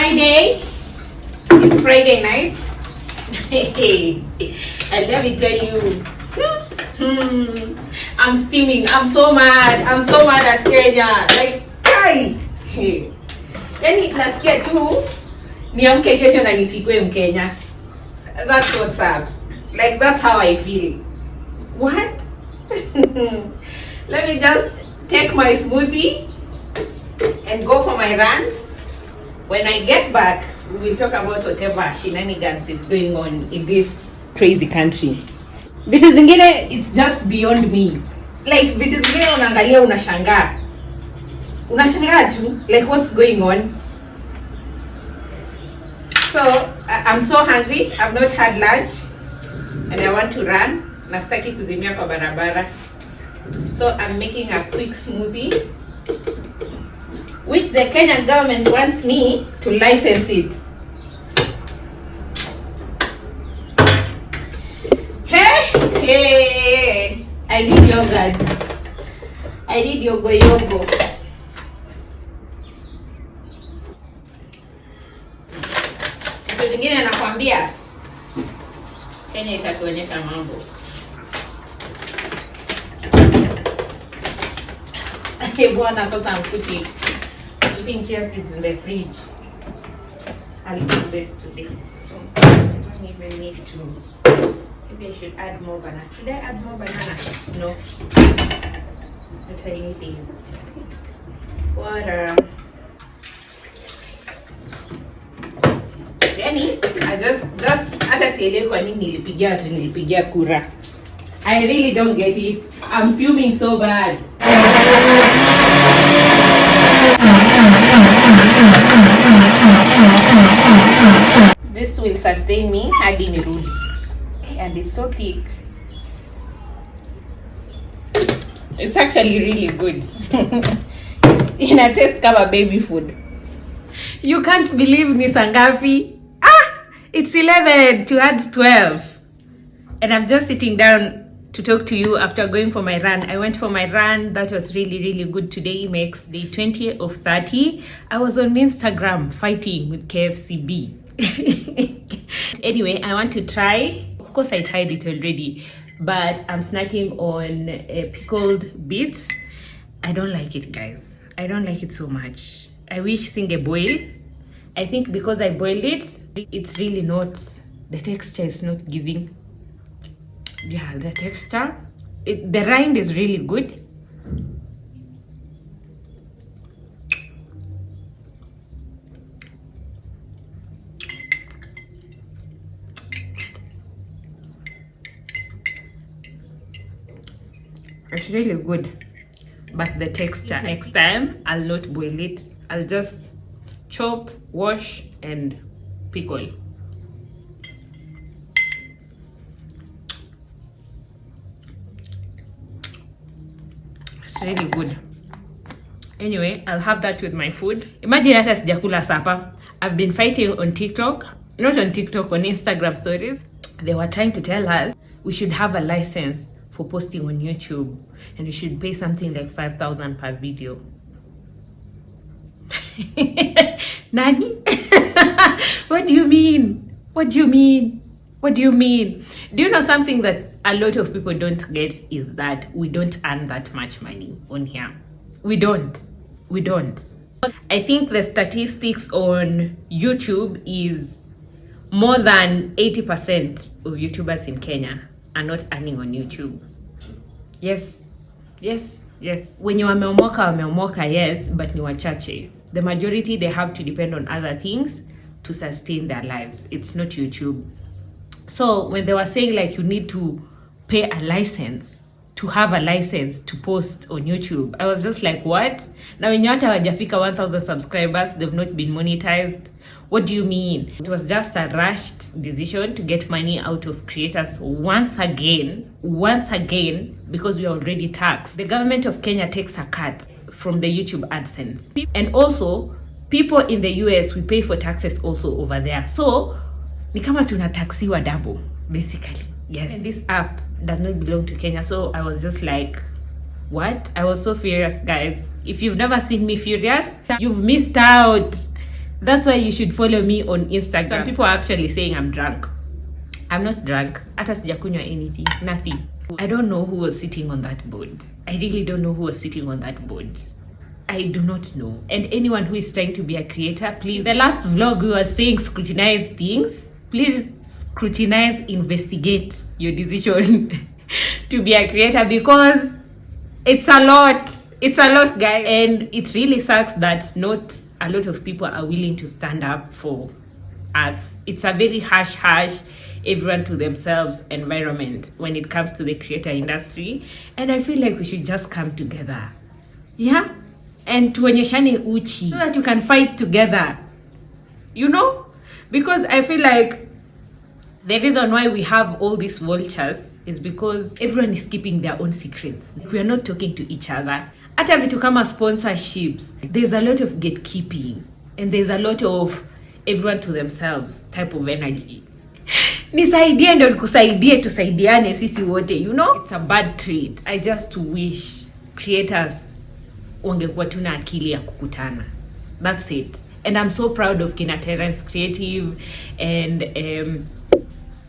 Friday. It's Friday night. And let me tell you, I'm steaming. I'm so mad. I'm so mad at Kenya. Like, hi. Yani nasikia tu niamke kesho na nisikwe Mkenya. That's what's up. Like, that's how I feel. What? Let me just take my smoothie and go for my rant. When I get back, we will talk about whatever shenanigans is going on in this crazy country. Vitu zingine, it's just beyond me. Like, vitu zingine unaangalia unashangaa. Unashangaa tu, like, what's going on? So, I'm so hungry. I've not had lunch. And I want to run. Nastaki kuzimia kwa barabara. So, I'm making a quick smoothie, which the Kenyan government wants me to license it. Hey, I need yogurt. I need yogo. Kitu kingine nakwambia, Kenya itatuonyesha mambo. Hey, bwana, sasa I'm putting chia seeds in the fridge. I'll do this today. So I don't even need to. Maybe I should add more banana. Should I add more banana? No. But I need these. Water. Yani, I just hata sielewi kwa nini nilipigia kura. I really don't get it. I'm fuming so bad. This will sustain me hadi nirudi. And it's so thick. It's actually really good. Ina taste kama baby food. You can't believe ni sangapi. It's 11 to add 12. And I'm just sitting down to talk to you after going for my run. I went for my run. That was really, really good. Today makes the 20th of 30. I was on Instagram fighting with KFCB. Anyway, I want to try. Of course, I tried it already, but I'm snacking on pickled beets. I don't like it, guys. I don't like it so much. I wish singe boil. I think because I boiled it, it's really not, the texture is not giving. Yeah, the texture, the rind is really good. It's really good, but the texture, next time I'll not boil it. I'll just chop, wash, and pickle. It's really good. Anyway, I'll have that with my food. Imagine hata sijakula supper. I've been fighting on TikTok, not on TikTok, on Instagram stories. They were trying to tell us we should have a license for posting on YouTube, and we should pay something like 5,000 per video. Nani? What do you mean? What do you mean? What do you mean? Do you know something that a lot of people don't get is that we don't earn that much money on here. We don't. I think the statistics on YouTube is more than 80% of YouTubers in Kenya are not earning on YouTube. Yes. When you wameomoka, yes, but ni wachache. The majority, they have to depend on other things to sustain their lives. It's not YouTube. So when they were saying like you need to pay a license to have a license to post on YouTube, I was just like, what? Now when you hawajafika 1,000 subscribers, they've not been monetized. What do you mean? It was just a rushed decision to get money out of creators once again, because we are already taxed. The government of Kenya takes a cut from the YouTube AdSense. And also, people in the US, we pay for taxes also over there. So, ni kama tunataxiwa double, basically. Yes. And this app does not belong to Kenya. So, I was just like, what? I was so furious, guys. If you've never seen me furious, you've missed out. That's why you should follow me on Instagram. Some people are actually saying I'm drunk. I'm not drunk. Hata sijakunywa anything. Nothing. I don't know who was sitting on that board. I really don't know who was sitting on that board. I do not know. And anyone who is trying to be a creator, please. The last vlog we were saying scrutinize things. Please scrutinize, investigate your decision to be a creator, because it's a lot. It's a lot, guys. And it really sucks that not a lot of people are willing to stand up for us. It's a very harsh, everyone to themselves environment when it comes to the creator industry. And I feel like we should just come together. Yeah? And tuonyeshane uchi so that you can fight together. You know? Because I feel like the reason why we have all these vultures is because everyone is keeping their own secrets. We are not talking to each other. Hata vitu kama sponsorships, there's a lot of gatekeeping, and there's a lot of everyone to themselves type of energy. Nisaidie ndio nikusaidie, tusaidiane sisi wote, you know? It's a bad trait. I just wish creators wangekuwa tuna akili ya kukutana. That's it. And I'm so proud of Kina Terence Creative and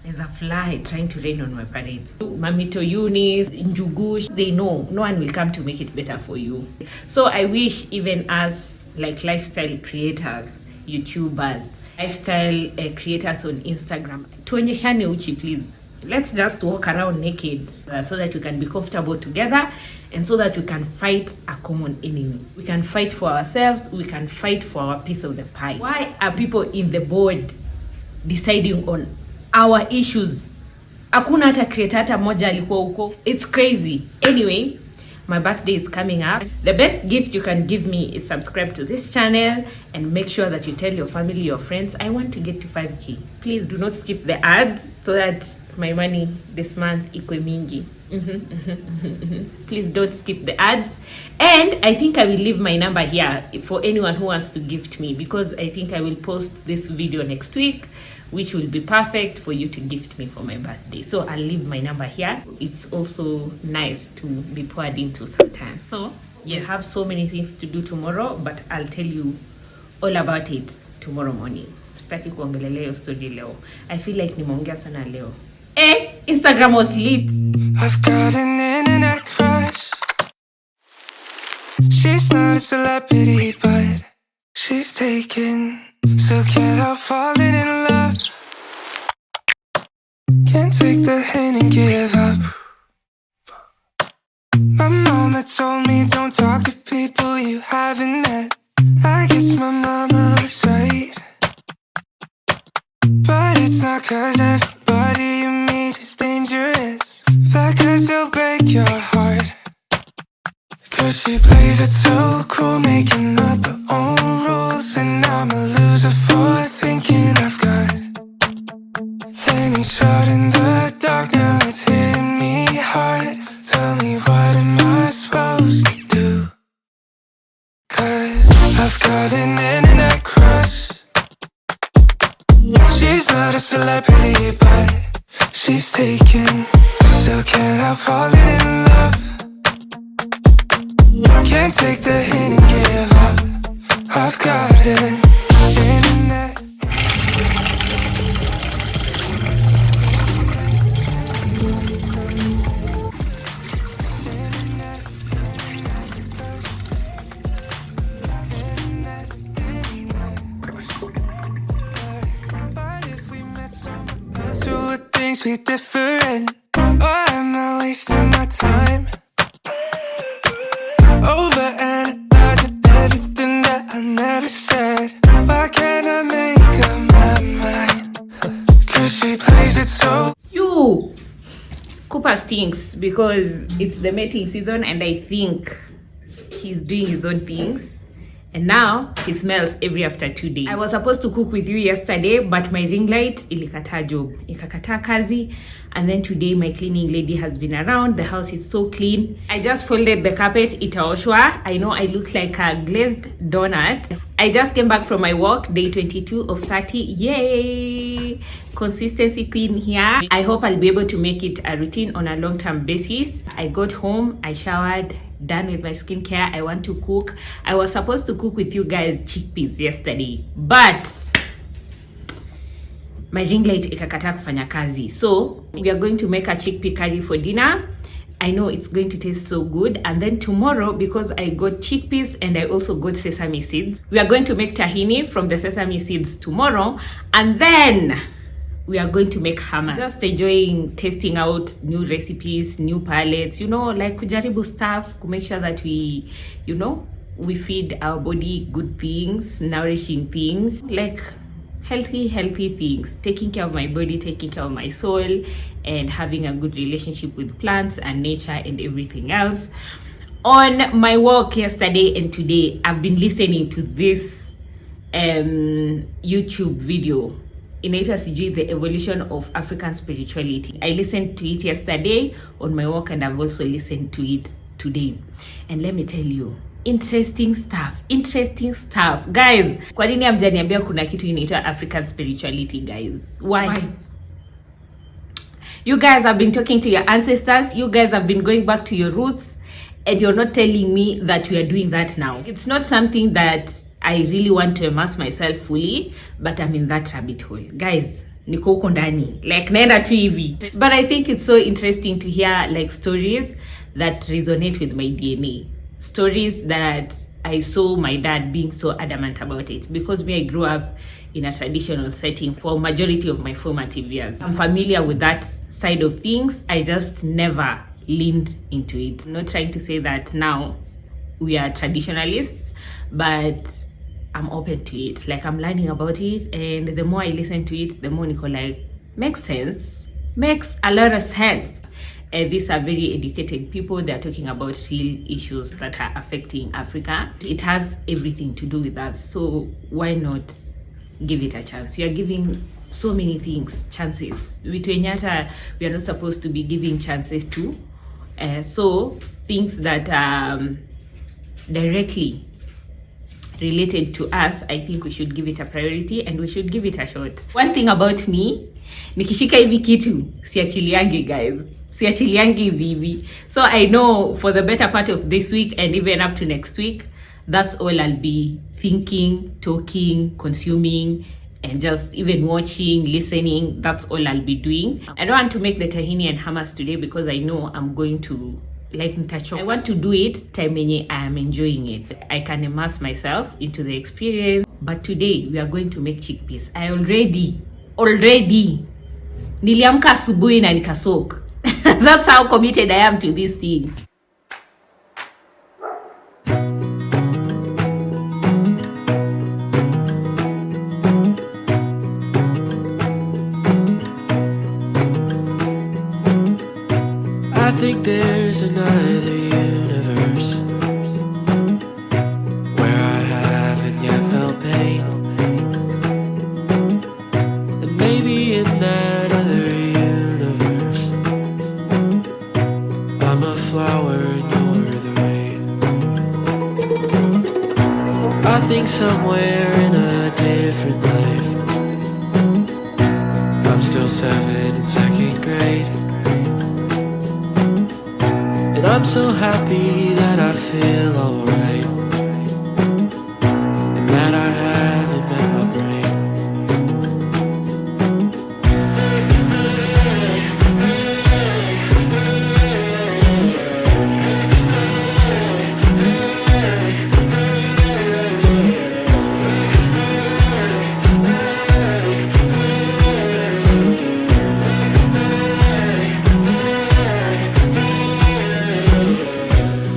there's a fly trying to rain on my parade. Mamito Eunice, Njugush, they know no one will come to make it better for you. So I wish even us, like lifestyle creators, YouTubers, lifestyle creators on Instagram, tuonyeshane uchi, please. Let's just walk around naked so that we can be comfortable together and so that we can fight a common enemy. We can fight for ourselves. We can fight for our piece of the pie. Why are people in the board deciding on our issues? Hakuna hata creator hata moja alikuwa huko. It's crazy. Anyway, my birthday is coming up. The best gift you can give me is subscribe to this channel and make sure that you tell your family, your friends, I want to get to 5K. Please do not skip the ads so that my money this month ikwe mingi. Please don't skip the ads. And I think I will leave my number here for anyone who wants to gift me, because I think I will post this video next week, which will be perfect for you to gift me for my birthday. So I'll leave my number here. It's also nice to be poured into sometimes. So you have so many things to do tomorrow, but I'll tell you all about it tomorrow morning. Sitaki kuongelelea hiyo story leo. I feel like nimeongea sana leo. Instagram was lit. I've got an internet crush. She's not a celebrity, but she's taken. So can't help falling in love. Can't take the hint and give up. My mama told me don't talk to people you haven't met. I guess my mama was right. But it's not 'cause everybody you meet is dangerous, but 'cause they'll break your heart. 'Cause she plays it so cool, making up her own rules, and I'm a loser for thinking I've got any shot in the dark. Now it's hitting me hard. Tell me, what am I supposed to do? 'Cause I've got an internet crush. She's not a celebrity, but she's taken. Still can't help falling in love. Can't take the hint and give up. I've got it. Internet. But if we met someone else who would things be different, or am I wasting my time? Overanalyzing everything that I never said. Why can't I make up my mind? 'Cause she plays it so. You Cooper stinks because it's the mating season, and I think he's doing his own things. And now he smells every after 2 days. I was supposed to cook with you yesterday, but my ring light ilikata job, ikakata kazi. And then today my cleaning lady has been around. The house is so clean. I just folded the carpet, itaoshwa. I know I look like a glazed donut. I just came back from my walk, day 22 of 30. Yay! consistency queen here. I hope I'll be able to make it a routine on a long-term basis. I got home, I showered, done with my skincare. I want to cook. I was supposed to cook with you guys chickpeas yesterday, but my ring light ikakataa kufanya kazi. So we are going to make a chickpea curry for dinner. I know it's going to taste so good. And then tomorrow, because I got chickpeas and I also got sesame seeds, we are going to make tahini from the sesame seeds tomorrow. And then we are going to make hummus. Just enjoying tasting out new recipes, new palettes, you know, like kujaribu stuff to make sure that we, you know, we feed our body good things, nourishing things, like healthy things, taking care of my body, taking care of my soul, and having a good relationship with plants and nature and everything else. On my walk yesterday and today, I've been listening to this YouTube video. Inaitwa sijui the evolution of African spirituality. I listened to it yesterday on my walk, and I've also listened to it today. And let me tell you, interesting stuff guys. Kwa nini hamjaniambia kuna kitu inaitwa African spirituality, guys? Why? You guys have been talking to your ancestors, you guys have been going back to your roots, and you're not telling me that we are doing that now. It's not something that I really want to immerse myself fully, but I'm in that rabbit hole, guys. Niko huko ndani, like naenda tu hivi. But I think it's so interesting to hear like stories that resonate with my DNA. Stories that I saw my dad being so adamant about it, because me, I grew up in a traditional setting for majority of my formative years. I'm familiar with that side of things. I just never leaned into it. I'm not trying to say that now we are traditionalists, but I'm open to it. Like, I'm learning about it, and the more I listen to it, the more Nico like makes sense, makes a lot of sense. These are very educated people. They're talking about real issues that are affecting Africa. It has everything to do with us. So why not give it a chance? We are giving so many things chances. We are not supposed to be giving chances to. So things that directly related to us, I think we should give it a priority and we should give it a shot. One thing about me, nikishika hivi kitu siachiliangi, guys. Siachiliangi vivi. So I know for the better part of this week and even up to next week, that's all I'll be thinking, talking, consuming, and just even watching, listening. That's all I'll be doing. I don't want to make the tahini and hummus today because I know I'm going to like nitachoka. I want to do it time yenye I am enjoying it. I can immerse myself into the experience. But today we are going to make chickpeas. I already niliamka asubuhi na nikasok. That's how committed I am to this thing. I think there's another universe where I haven't yet felt pain, and maybe in that other universe I'm a flower and you're the rain. I think somewhere in a different life I'm still 7 in 2nd grade, and I'm so happy that I feel alright, and that I haven't met my brain.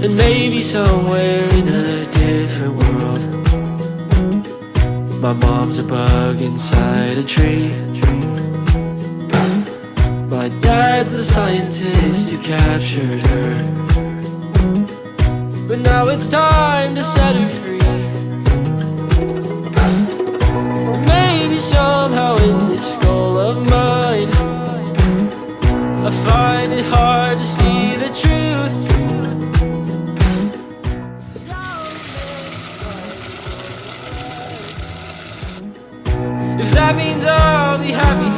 And maybe somewhere in a different world my mom's a bug inside a tree, my dad's the scientist who captured her, but now it's time to set her free. Maybe somehow in this skull of mine I find it hard to see the truth. If that means I'll be happy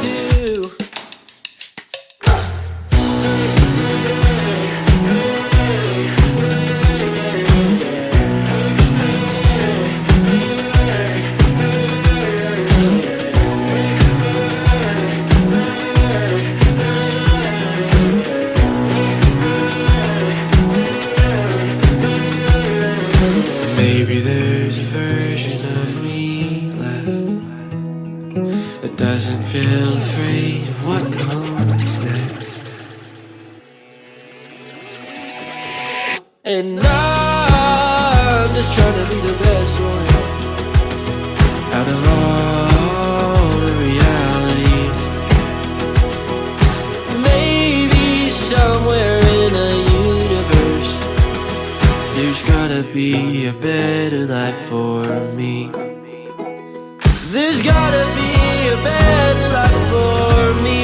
And I'm just trying to be the best one out of all the realities. Maybe somewhere in a universe there's gotta be a better life for me. There's gotta be a better life for me.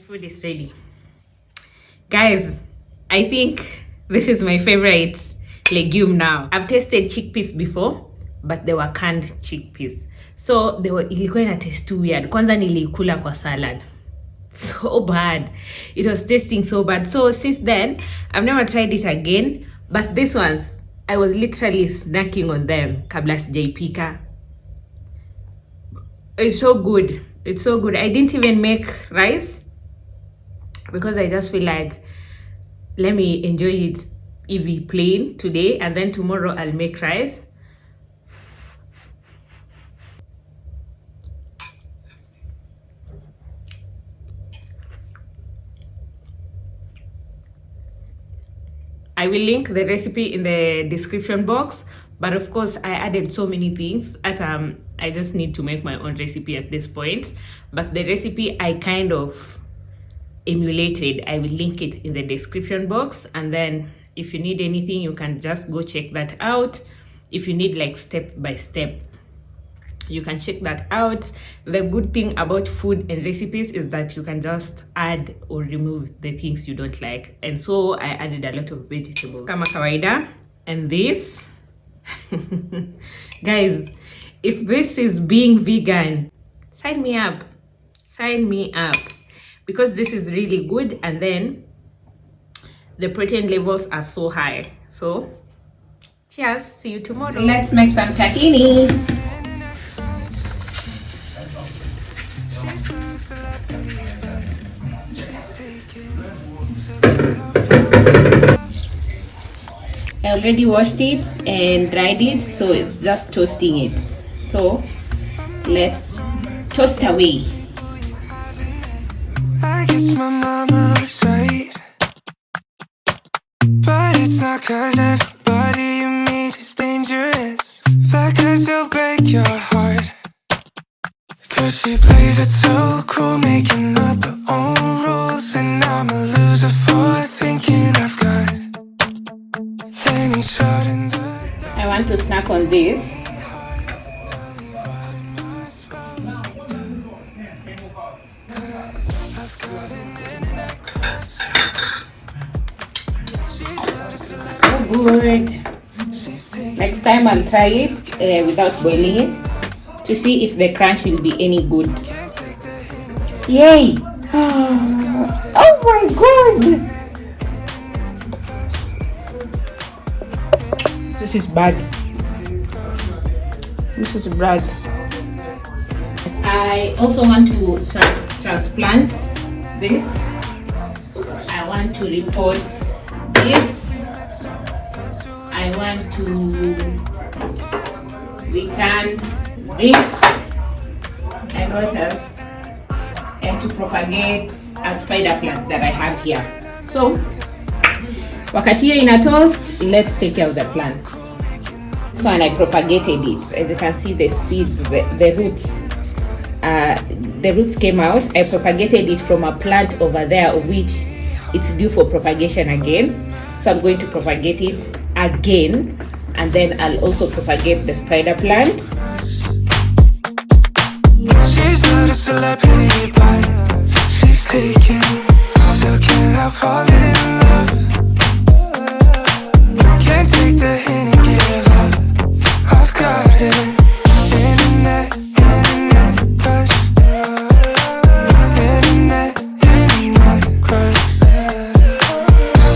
Food is ready, guys. I think this is my favorite legume now. I've tasted chickpeas before, but they were canned chickpeas, so ilikuwa ina taste too weird. Kwanza nilikula kwa salad, so bad. It was tasting so bad. So since then I've never tried it again, but these ones I was literally snacking on them kabla sijaipika. It's so good. It's so good. I didn't even make rice because I just feel like, let me enjoy it EV plain today, and then tomorrow I'll make rice. I will link the recipe in the description box, but of course I added so many things at I just need to make my own recipe at this point. But the recipe I kind of emulated, I will link it in the description box, and then if you need anything you can just go check that out. If you need like step by step, you can check that out. The good thing about food and recipes is that you can just add or remove the things you don't like, and so I added a lot of vegetables kama kawaida. And this guys, if this is being vegan, sign me up, because this is really good, and then the protein levels are so high. So cheers, see you tomorrow. Let's make some tahini. I already washed it and dried it, so it's just toasting it. So let's toast away. I guess my mama was right, but it's not 'cause everybody you meet is dangerous, but 'cause they'll break your heart. 'Cause she plays it so cool, making up her own rules, and I'm a loser for thinking I've got any shot in the dark. I want to snack on this. So good. Next time I'll try it without boiling it to see if the crunch will be any good. Yay! Oh my god! This is bad. This is bad. I also want to transplant this. I want to report this. I want to return this. And what else? And to propagate a spider plant that I have here. So wakati hiyo ina toast, let's take care of the plant. So, and I propagated it. As you can see, the seeds, the roots came out. I propagated it from a plant over there, of which it's due for propagation again. So I'm going to propagate it again, and then I'll also propagate the spider plant. She's not a celebrity, but she's taken. Still can't help falling in love. Can't take the hint and give up. I've got it. Internet crush. Internet crush.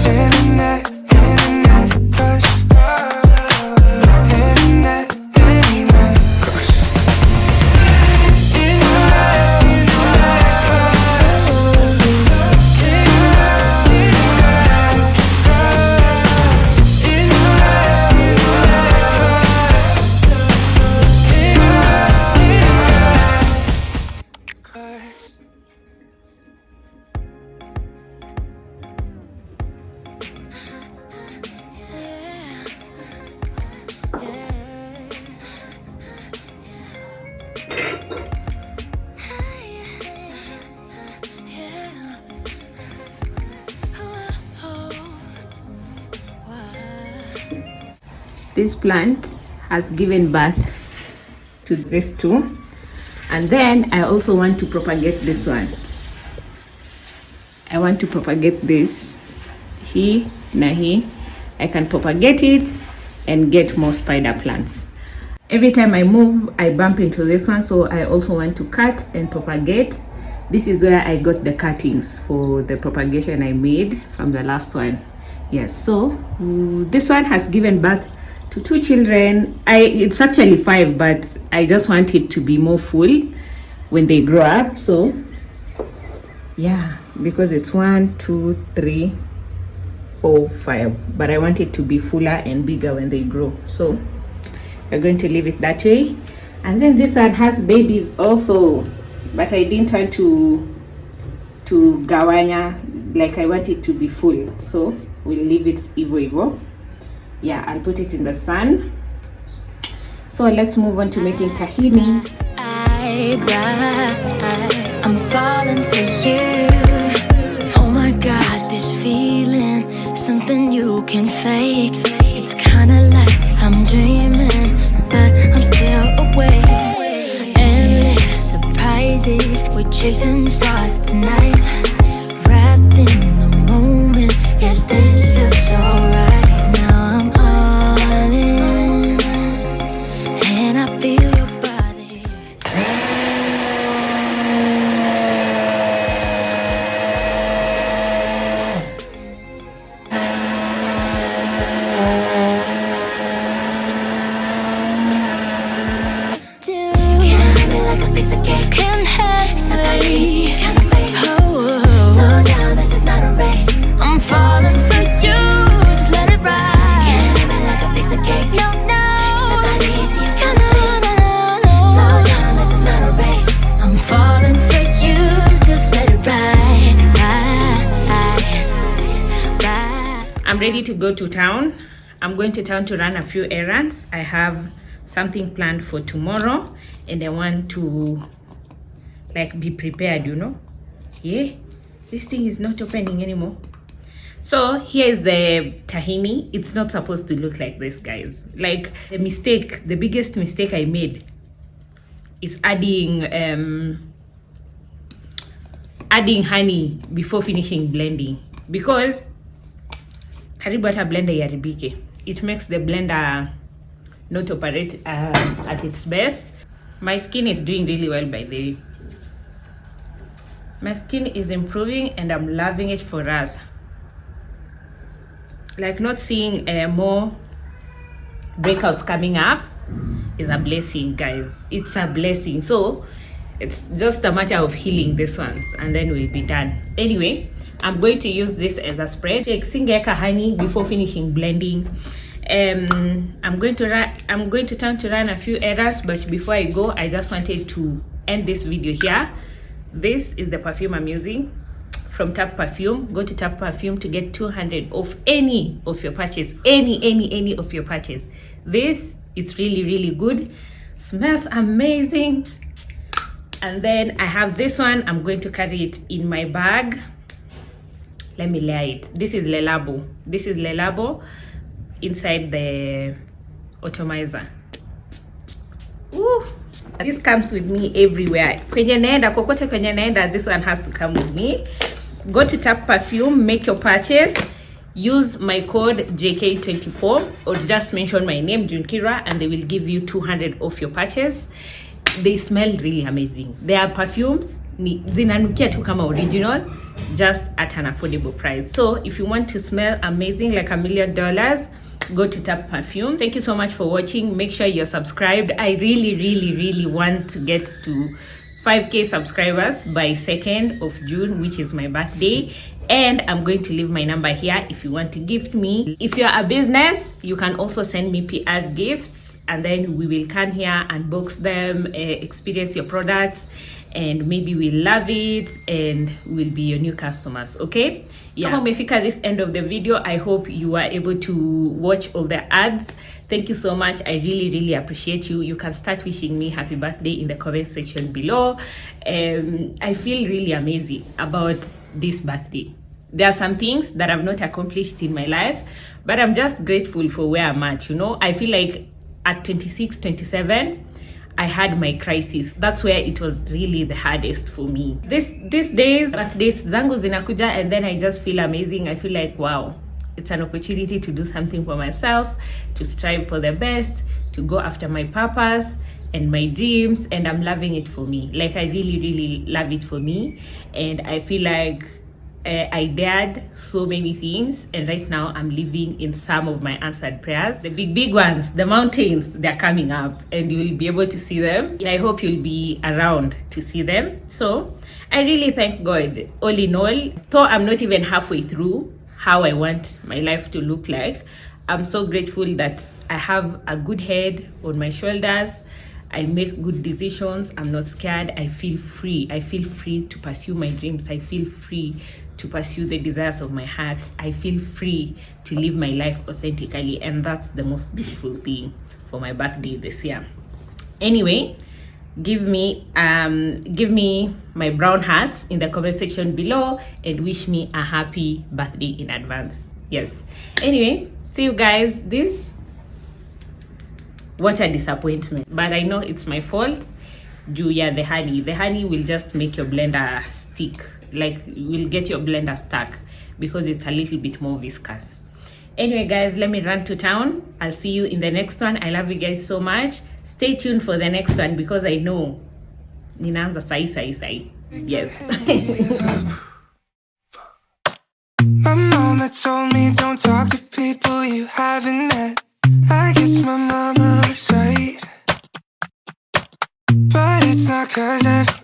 Internet crush. Internet this plant has given birth to this two, and then I also want to propagate this one. I want to propagate this nahi. I can propagate it and get more spider plants. Every time I move, I bump into this one, so I also want to cut and propagate. This is where I got the cuttings for the propagation I made from the last one. Yes, so this one has given birth to 2 children. It's actually 5, but I just want it to be more full when they grow up. So yeah, because it's 1, 2, 3, 4, 5, but I want it to be fuller and bigger when they grow. So we're going to leave it that way. And then this one has babies also, but I didn't want to gawanya, like I want it to be full, so we'll leave it evo. Yeah, I'll put it in the sun. So let's move on to making tahini. I'm falling for you. Oh my God, this feeling, something you can fake. It's kinda like I'm dreaming, but I'm still awake. Endless surprises, we're chasing stars tonight. Wrapped in the moment, yes, this feels so right. Now I'm all in, and I feel your body. I'm ready to go to town. I'm going to town to run a few errands. I have something planned for tomorrow, and I want to like be prepared, you know. Yeah, this thing is not opening anymore. So here is the tahini. It's not supposed to look like this, guys. Like the biggest mistake I made is adding honey before finishing blending, because karibu hata blender yaribike. It makes the blender not operate at its best. My skin is doing really well, by the way. My skin is improving and I'm loving it for us. Like, not seeing more breakouts coming up is a blessing, guys. It's a blessing. So it's just a matter of healing these ones and then we'll be done. Anyway, I'm going to use this as a spread. Take singeka honey before finishing blending. I'm going to turn to run a few errands, but before I go, I just wanted to end this video here. This is the perfume I'm using from Tap Perfume. Go to Tap Perfume to get 200 off any of your purchase. Any of your purchase. This is really good. Smells amazing. And then I have this one. I'm going to carry it in my bag. Let me layer it. This is Lelabo. This is Lelabo inside the atomizer. Ooh, this comes with me everywhere. Kwenye naenda, kokote kwenye naenda, this one has to come with me. Go to Tap Perfume, make your purchase. Use my code JK24 or just mention my name, Junkira, and they will give you 200 off your purchase. They smell really amazing. Their perfumes zinanukia tu kama original, just at an affordable price. So if you want to smell amazing like $1 million, go to Tap Perfume. Thank you so much for watching. Make sure you're subscribed. I really want to get to 5k subscribers by 2nd of June, which is my birthday. And I'm going to leave my number here if you want to gift me. If you're a business, you can also send me PR gifts, and then we will come here, unbox them, experience your products, and maybe we'll love it and we'll be your new customers. Okay, yeah. Kama umefika this end of the video, I hope you are able to watch all the ads. Thank you so much. I really appreciate you. You can start wishing me happy birthday in the comment section below. I feel really amazing about this birthday. There are some things that I've not accomplished in my life, but I'm just grateful for where I'm at. You know, I feel like at 26, 27, I had my crisis. That's where it was really the hardest for me. These days, birthdays zangu zinakuja, and then I just feel amazing. I feel like, wow, it's an opportunity to do something for myself, to strive for the best, to go after my purpose and my dreams, and I'm loving it for me. Like, I really, really love it for me, and I feel like I dared so many things, and right now I'm living in some of my answered prayers. The big ones, the mountains, they're coming up, and you will be able to see them. I hope you'll be around to see them. So I really thank God. All in all, though I'm not even halfway through how I want my life to look like, I'm so grateful that I have a good head on my shoulders. I make good decisions. I'm not scared. I feel free. I feel free to pursue my dreams. I feel free to pursue the desires of my heart. I feel free to live my life authentically, and that's the most beautiful thing for my birthday this year. Anyway, give me my brown hearts in the comment section below and wish me a happy birthday in advance. Yes. Anyway, see you guys. What a disappointment, but I know it's my fault. The honey will just make your blender stick, like will get your blender stuck because it's a little bit more viscous. Anyway guys, let me run to town. I'll see you in the next one. I love you guys so much. Stay tuned for the next one because I know ninaanza sai. Yes. My mama told me don't talk to people you haven't met. I guess my mama was right, but it's not 'cause